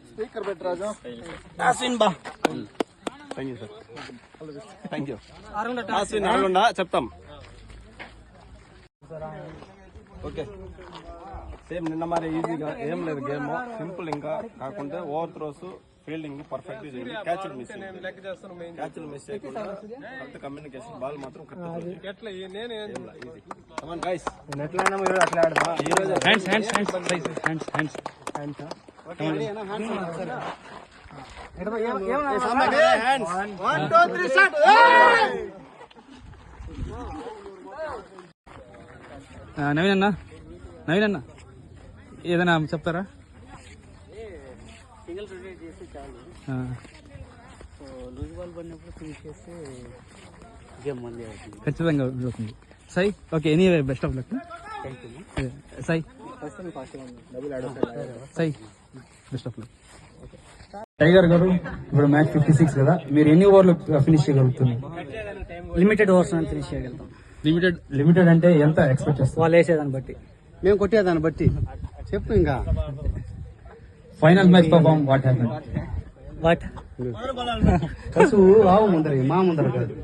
Speaker పెట్టు Raju. Thank you sir. Thank you. చెప్తాం. Okay same నిన్న మరి ఈజీగా ఏం లేదు, గేమ్ సింపుల్. ఇంకా కాకుంటే ఓవర్ త్రోస్ ఫీల్డింగ్ పర్ఫెక్ట్ చేయండి. క్యాచ్లు మిస్ చేయకుండా కరెక్ట్ కమ్యూనికేషన్, బాల్ మాత్రం కరెక్ట్. నవీన్ అన్న ఏదైనా చెప్తారా? సింగిల్ రొటేట్ చేస్తే చాలు. సో లూజ్ బాల్ పడినప్పుడు ఫినిష్ చేస్తే గేమ్ మళ్ళీ అవుతుంది. ఖచ్చితంగా అవుతుంది. సై okay, anyway best of luck. సై సై బెస్ట్ ఆఫ్ లక్. టైగర్ గారు ఇప్పుడు మ్యాచ్ 56 కదా, మీరు ఎన్ని ఓవర్లు ఫినిష్ చేయగలుగుతున్నారు? లిమిటెడ్ ఓవర్స్ ఫినిష్ చేయగలుగుతాం. లిమిటెడ్ అంటే ఎంత ఎక్స్పెక్ట్ చేస్తారు? వాళ్ళు వేసేదాన్ని బట్టి, మేము కొట్టేదాన్ని బట్టి. చెప్పు ఇంకా. Final match perform what happened? What కసు ఆవు ముందర, మా ముందర కాదు.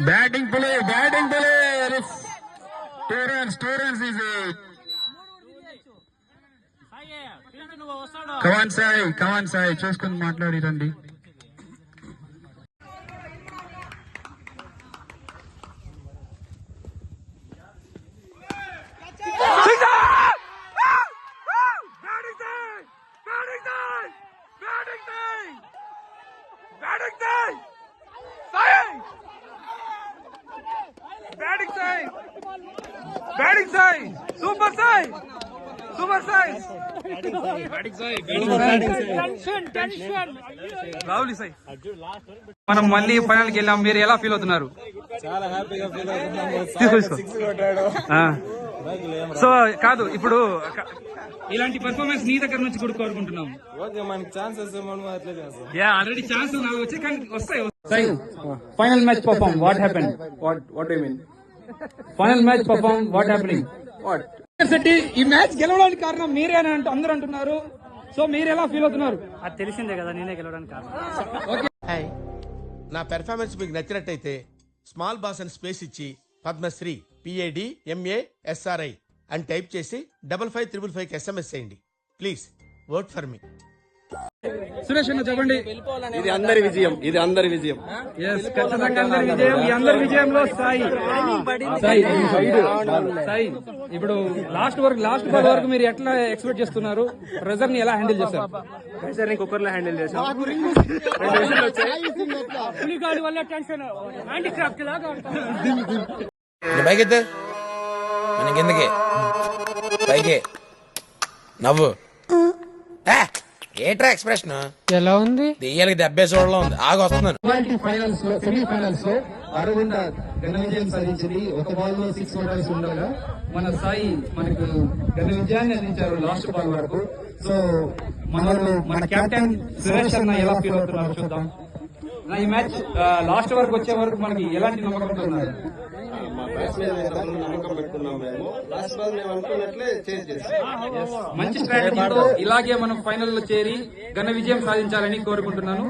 Batting play 2 runs is it. Come on Sai చూసుకుని మాట్లాడి రండి. Batting Sai super Sai lovely Sai. మనం మళ్ళీ ఫైనల్ కి వెళ్ళాం, మీరు ఎలా ఫీల్ అవుతున్నారు? చాలా హ్యాపీగా ఫీల్ అవుతున్నాం. సో కాదు, ఇప్పుడు ఇలాంటి పర్ఫార్మెన్స్ నీ దగ్గర నుంచి కూడా కోరుకుంటున్నాం. మనకి ఛాన్సెస్ ఆల్రెడీ ఛాన్స్ వచ్చి కానీ వస్తాయి. Final match perform what happened? What you mean? Final match perform what happening? ఈ మ్యాచ్ గెలవడానికి కారణం మీరే అని అందరూ అంటున్నారు. సో మీరు ఎలా ఫీల్ అవుతున్నారు? అది తెలిసిందే కదా, నేనే గెలవడానికి కారణం. నా పెర్ఫార్మెన్స్ మీకు నచ్చినట్టయితే స్మాల్ బాస్ అని స్పేస్ ఇచ్చి పద్మశ్రీ PADMASRI అని టైప్ చేసి 5555 SMS చేయండి. Please vote for me. Suresh అన్న చెప్పండి. ఇది అందరి విజయం. ఖచ్చితంగా అందరి విజయం. ఈ అందరి విజయంలో సాయి ఇప్పుడు లాస్ట్ బాల్ వరకు మీరు ఎట్లా ఎక్స్పెక్ట్ చేస్తున్నారు? ప్రెజర్ ని ఎలా హ్యాండిల్ చేస్తారు? ప్రెషర్ ని కుక్కర్ లో హ్యాండిల్ చేశాం. వల్ల టెన్షన్ హ్యాండిక్రాఫ్ట్ లాగా పైకెత్తే మనకెందుకే పైకి నవ్వు. ఏట్రా ఎక్స్ప్రెషన్ ఎలా ఉంది? దెయ్యాలకి దెబ్బే చూడలో ఉంది. ఆగి వస్తున్నాను. సెమీఫైనల్స్ లో అరవింద ఘన విజయం సాధించింది. ఒక బాల్ లో 6 కొట్టాల్సి ఉండగా మన సాయి మనకు ఘన విజయాన్ని అందించారు లాస్ట్ బాల్ వరకు. సో మన కెప్టెన్ సురేష్ అన్న ఎలా ఫీల్ అవుతున్నారు చూద్దాం. ఈ మ్యాచ్ లాస్ట్ వరకు వచ్చే వరకు మనకి ఎలాంటి నమ్మకం ఉంటున్నారు? మంచి స్ట్రాటజీతో ఇలాగే మనం ఫైనల్ లో చేరి ఘన విజయం సాధించాలని కోరుకుంటున్నాను.